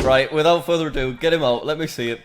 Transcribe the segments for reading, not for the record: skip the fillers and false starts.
Right, without further ado, get him out. Let me see it.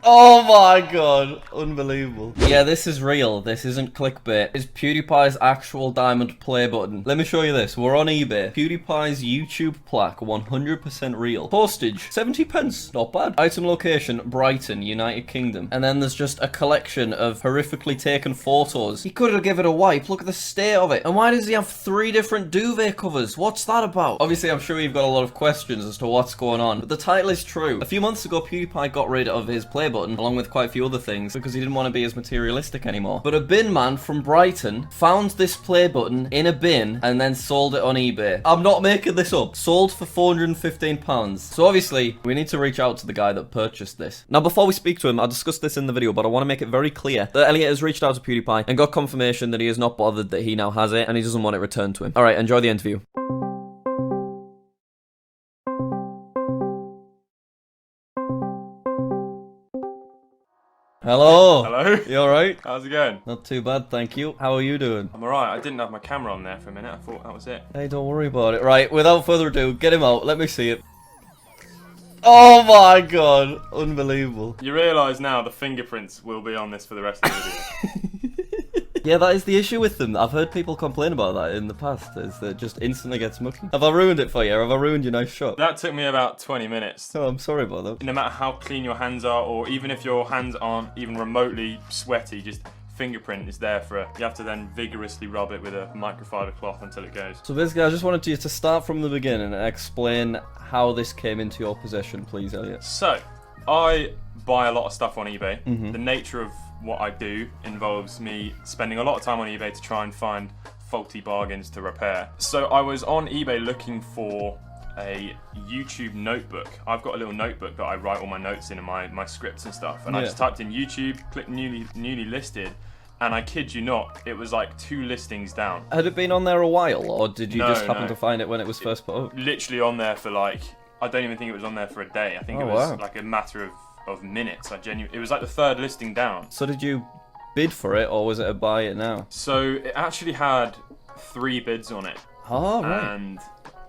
Oh my god, unbelievable. Yeah, this is real. This isn't clickbait. It's PewDiePie's actual diamond play button. Let me show you this. We're on eBay. PewDiePie's YouTube plaque, 100% real. Postage, 70 pence. Not bad. Item location, Brighton, United Kingdom. And then there's just a collection of horrifically taken photos. He could have given it a wipe. Look at the state of it. And why does he have 3 different duvet covers? What's that about? Obviously, I'm sure you've got a lot of questions as to what's going on. But the title is true. A few months ago, PewDiePie got rid of his play button along with quite a few other things because he didn't want to be as materialistic anymore. But a bin man from Brighton found this play button in a bin and then sold it on eBay. I'm not making this up. Sold for £415. So obviously we need to reach out to the guy that purchased this. Now before we speak to him, I discussed this in the video, but I want to make it very clear that Elliot has reached out to PewDiePie and got confirmation that he is not bothered that he now has it and he doesn't want it returned to him. Alright, enjoy the interview. Hello. Hello. You alright? How's it going? Not too bad, thank you. How are you doing? I'm alright. I didn't have my camera on there for a minute. I thought that was it. Hey, don't worry about it. Right, without further ado, get him out. Let me see it. Oh my god. Unbelievable. You realise now the fingerprints will be on this for the rest of the video. Yeah, that is the issue with them. I've heard people complain about that in the past, is that it just instantly gets mucky. Have I ruined it for you? Have I ruined your nice shot? That took me about 20 minutes. Oh, I'm sorry about that. No matter how clean your hands are, or even if your hands aren't even remotely sweaty, just fingerprint is there for it. You have to then vigorously rub it with a microfiber cloth until it goes. So basically, I just wanted you to start from the beginning and explain how this came into your possession, please, Elliot. So, I buy a lot of stuff on eBay. Mm-hmm. The nature of what I do involves me spending a lot of time on eBay to try and find faulty bargains to repair. So I was on eBay looking for a YouTube notebook. I've got a little notebook that I write all my notes in and my scripts and stuff. And I just typed in YouTube, clicked newly listed, and I kid you not, it was like 2 listings down. Had it been on there a while, or did you just happen to find it when it was first put up? Literally on there for like, I don't even think it was on there for a day. I think it was like a matter of minutes. It was like the 3rd listing down. So did you bid for it, or was it a buy it now? So it actually had 3 bids on it. Oh, right. And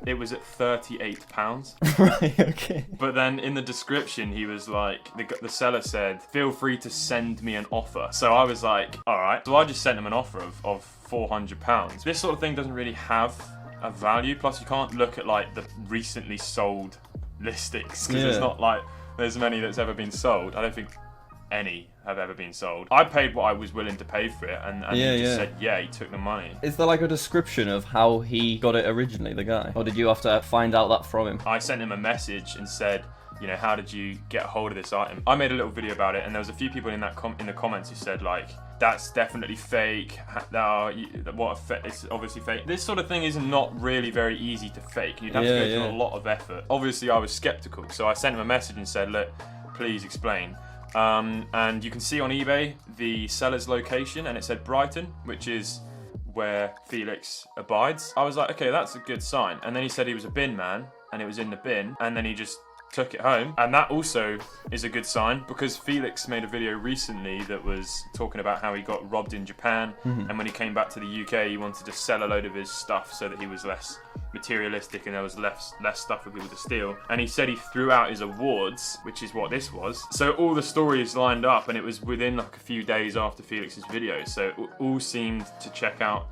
it was at £38. Right, okay. But then in the description, he was like, the seller said, feel free to send me an offer. So I was like, all right. So I just sent him an offer of £400. This sort of thing doesn't really have a value. Plus, you can't look at like the recently sold listings because it's not like there's many that's ever been sold. I don't think any have ever been sold. I paid what I was willing to pay for it, and he just said, yeah, he took the money. Is there like a description of how he got it originally, the guy? Or did you have to find out that from him? I sent him a message and said, you know, how did you get hold of this item? I made a little video about it, and there was a few people in the comments who said like, that's definitely fake. It's obviously fake. This sort of thing is not really very easy to fake. You'd have to go through a lot of effort. Obviously, I was skeptical, so I sent him a message and said, look, please explain. And you can see on eBay the seller's location, and it said Brighton, which is where Felix abides. I was like, okay, that's a good sign. And then he said he was a bin man, and it was in the bin, and then he just took it home. And that also is a good sign, because Felix made a video recently that was talking about how he got robbed in Japan, and when he came back to the UK, he wanted to sell a load of his stuff so that he was less materialistic and there was less stuff for people to steal. And he said he threw out his awards, which is what this was. So all the stories lined up, and it was within like a few days after Felix's video, so it all seemed to check out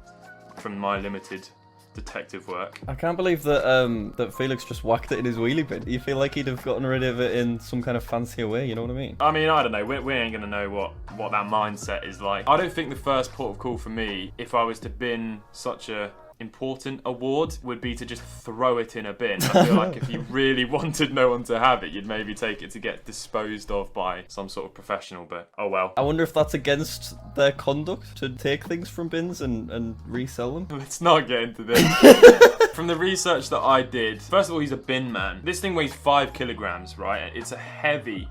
from my limited detective work. I can't believe that that Felix just whacked it in his wheelie bin. You feel like he'd have gotten rid of it in some kind of fancier way, you know what I mean? I mean, I don't know. We ain't gonna know what that mindset is like. I don't think the first port of call for me, if I was to bin such a important award, would be to just throw it in a bin. I feel like if you really wanted no one to have it, you'd maybe take it to get disposed of by some sort of professional, but oh well. I wonder if that's against their conduct to take things from bins and resell them. Let's not get into this. From the research that I did, first of all, he's a bin man. This thing weighs 5 kilograms, right? It's a heavy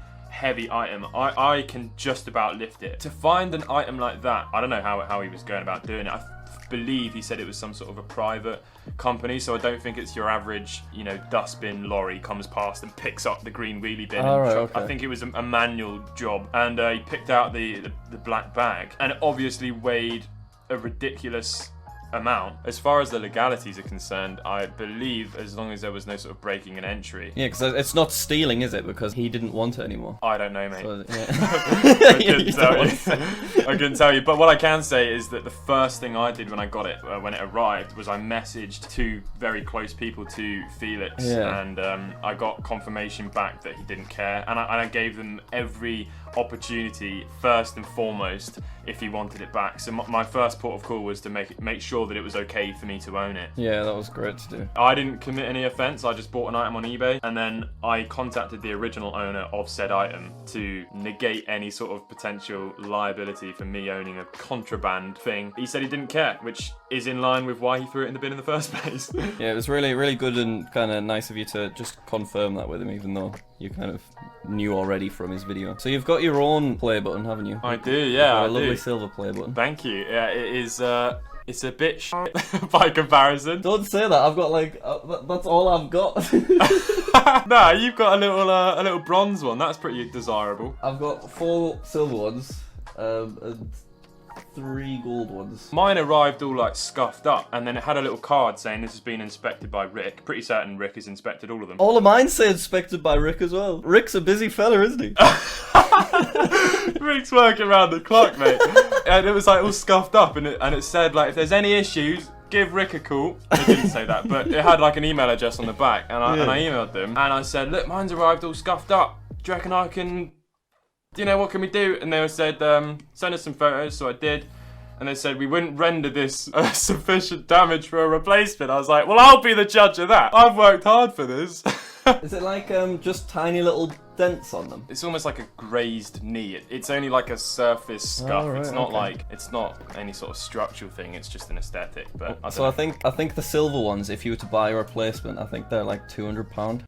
item. I can just about lift it. To find an item like that, I don't know how he was going about doing it. I believe he said it was some sort of a private company, so I don't think it's your average, you know, dustbin lorry comes past and picks up the green wheelie bin. I think it was a manual job, and he picked out the black bag, and it obviously weighed a ridiculous amount. As far as the legalities are concerned, I believe as long as there was no sort of breaking and entry. Yeah, because it's not stealing, is it? Because he didn't want it anymore. I don't know, mate. So, yeah. I couldn't tell you. I couldn't tell you. But what I can say is that the first thing I did when I got it, when it arrived, was I messaged two very close people to Felix, and I got confirmation back that he didn't care, and I gave them every opportunity, first and foremost, if he wanted it back. So my first port of call was to make sure that it was okay for me to own it. Yeah, that was great to do. I didn't commit any offence, I just bought an item on eBay, and then I contacted the original owner of said item to negate any sort of potential liability for me owning a contraband thing. He said he didn't care, which is in line with why he threw it in the bin in the first place. Yeah, it was really, really good and kind of nice of you to just confirm that with him, even though you kind of knew already from his video. So you've got your own play button, haven't you? I do, yeah, a lovely silver play button. Thank you. Yeah, it is. It's a bit shit by comparison. Don't say that. I've got like that's all I've got. Nah, you've got a little bronze one. That's pretty desirable. I've got 4 silver ones and 3 gold ones. Mine arrived all like scuffed up, and then it had a little card saying this has been inspected by Rick. Pretty certain Rick has inspected all of them. All of mine say inspected by Rick as well. Rick's a busy fella, isn't he? Rick's working around the clock, mate. And it was like all scuffed up, and it said like, if there's any issues, give Rick a call. It didn't say that, but it had like an email address on the back, and I emailed them, and I said, look, mine's arrived all scuffed up. Do you reckon I can, what can we do? And they said, send us some photos, so I did. And they said, we wouldn't render this sufficient damage for a replacement. I was like, well, I'll be the judge of that. I've worked hard for this. Is it like just tiny little dents on them? It's almost like a grazed knee. It's only like a surface scuff. Oh, right, it's not it's not any sort of structural thing. It's just an aesthetic. But I think the silver ones, if you were to buy a replacement, I think they're like £200.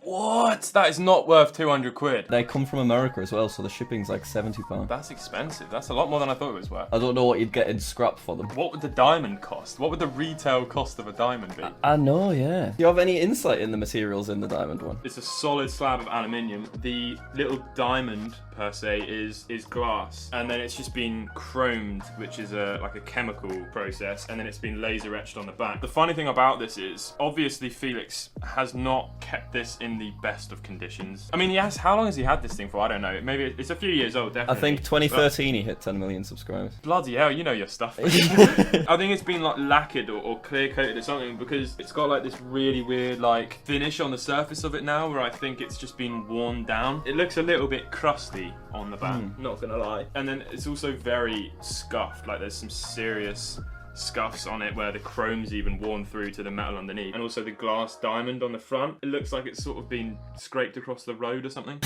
What? That is not worth 200 quid. They come from America as well, so the shipping's like £70. That's expensive. That's a lot more than I thought it was worth. I don't know what you'd get in scrap for them. What would the diamond cost? What would the retail cost of a diamond be? I know, yeah. Do you have any insight in the materials in the diamond one? It's a solid slab of aluminium. The little diamond, per se, is glass. And then it's just been chromed, which is like a chemical process. And then it's been laser etched on the back. The funny thing about this is, obviously Felix has not kept this in the best of conditions. I mean, yes, how long has he had this thing for? I don't know. Maybe it's a few years old, definitely. I think 2013 he hit 10 million subscribers. Bloody hell, you know your stuff. I think it's been like lacquered or clear coated or something, because it's got like this really weird like finish on the surface of it now, where I think it's just been worn down. It looks a little bit crusty on the back, not gonna lie. And then it's also very scuffed, like there's some serious scuffs on it where the chrome's even worn through to the metal underneath, and also the glass diamond on the front. It looks like it's sort of been scraped across the road or something.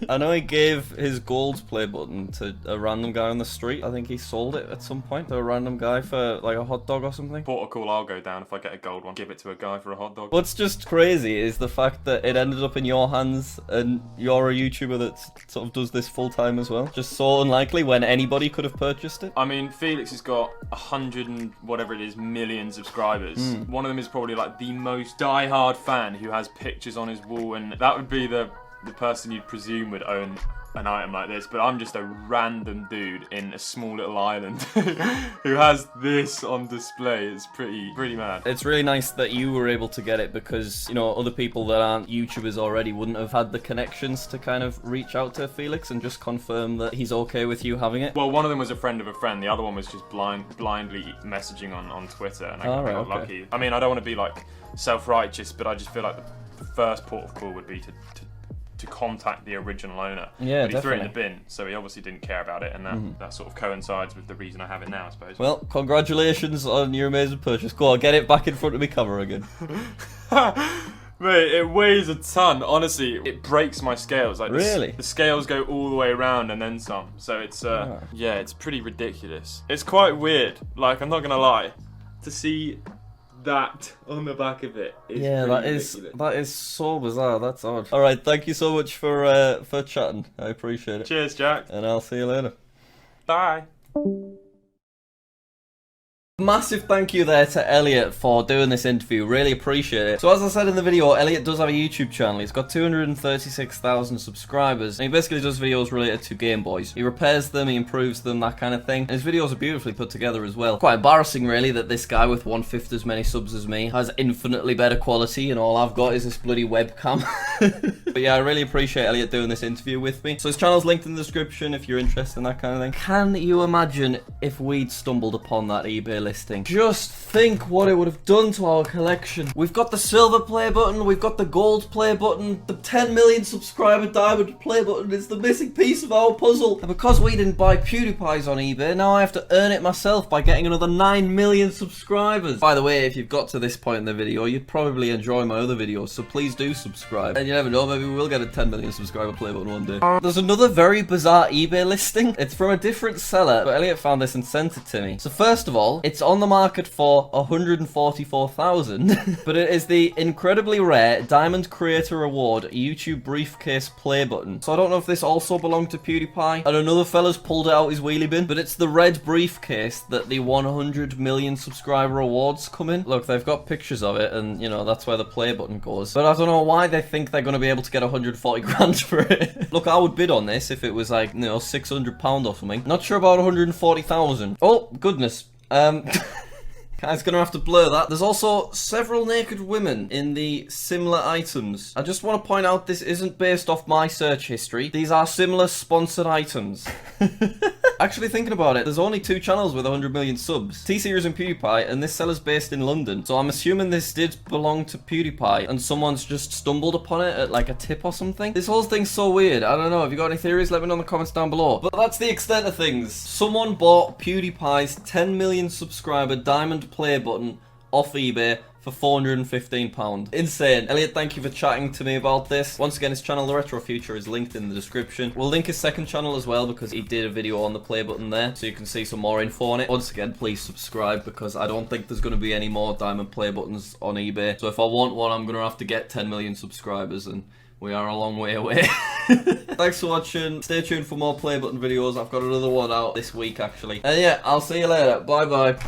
I know he gave his gold play button to a random guy on the street. I think he sold it at some point to a random guy for like a hot dog or something. Port of call, I'll go down if I get a gold one. Give it to a guy for a hot dog. What's just crazy is the fact that it ended up in your hands, and you're a YouTuber that sort of does this full time as well. Just so unlikely when anybody could have purchased it. I mean, Felix has got 100 and whatever it is million subscribers. One of them is probably like the most die-hard fan who has pictures on his wall, and that would be the person you'd presume would own an item like this. But I'm just a random dude in a small little island who has this on display. It's pretty mad. It's really nice that you were able to get it, because other people that aren't YouTubers already wouldn't have had the connections to kind of reach out to Felix and just confirm that he's okay with you having it. Well, one of them was a friend of a friend. The other one was just blindly messaging on Twitter, and I got lucky. I mean, I don't want to be like self-righteous, but I just feel like the first port of call would be to contact the original owner. Yeah, but he threw it in the definitely. bin, so he obviously didn't care about it, and that sort of coincides with the reason I have it now, I suppose. Well, congratulations on your amazing purchase. Go on, get it back in front of me camera again. Mate, it weighs a ton. Honestly, it breaks my scales. Like really? The scales go all the way around and then some. So it's yeah, it's pretty ridiculous. It's quite weird. Like, I'm not gonna lie, to see that on the back of it is that is so bizarre. That's odd. All right, thank you so much for chatting. I appreciate it. Cheers, Jack. And I'll see you later. Bye. Massive thank you there to Elliot for doing this interview. Really appreciate it. So as I said in the video, Elliot does have a YouTube channel. He's got 236,000 subscribers. And he basically does videos related to Game Boys. He repairs them, he improves them, that kind of thing. And his videos are beautifully put together as well. Quite embarrassing really that this guy with 1/5 as many subs as me has infinitely better quality and all I've got is this bloody webcam. But yeah, I really appreciate Elliot doing this interview with me. So his channel's linked in the description if you're interested in that kind of thing. Can you imagine if we'd stumbled upon that eBay listing? Just think what it would have done to our collection. We've got the silver play button, we've got the gold play button, the 10 million subscriber diamond play button is the missing piece of our puzzle. And because we didn't buy Pewdiepie's on eBay, now I have to earn it myself by getting another 9 million subscribers. By the way, if you've got to this point in the video, you'd probably enjoy my other videos, so please do subscribe. And you never know, maybe we will get a 10 million subscriber play button one day. There's another very bizarre eBay listing. It's from a different seller, but Elliot found this and sent it to me. So first of all, it's on the market for 144,000, but it is the incredibly rare Diamond Creator Award YouTube briefcase play button. So I don't know if this also belonged to PewDiePie, and another fella's pulled it out his wheelie bin, but it's the red briefcase that the 100 million subscriber awards come in. Look, they've got pictures of it, and you know, that's where the play button goes. But I don't know why they think they're going to be able to get 140 grand for it. Look, I would bid on this if it was like, you know, £600 or something. Not sure about 140,000. Oh, goodness. Guy's gonna have to blur that. There's also several naked women in the similar items. I just want to point out this isn't based off my search history. These are similar sponsored items. Actually thinking about it, there's only 2 channels with 100 million subs. T-Series and PewDiePie, and this seller's based in London. So I'm assuming this did belong to PewDiePie, and someone's just stumbled upon it at like a tip or something. This whole thing's so weird. I don't know. Have you got any theories? Let me know in the comments down below. But that's the extent of things. Someone bought PewDiePie's 10 million subscriber diamond play button off eBay for £415. Insane. Elliot, thank you for chatting to me about this. Once again, his channel, The Retro Future, is linked in the description. We'll link his second channel as well because he did a video on the play button there, so you can see some more info on it. Once again, please subscribe because I don't think there's going to be any more diamond play buttons on eBay. So if I want one, I'm going to have to get 10 million subscribers, and we are a long way away. Thanks for watching. Stay tuned for more play button videos. I've got another one out this week, actually. And yeah, I'll see you later. Bye-bye.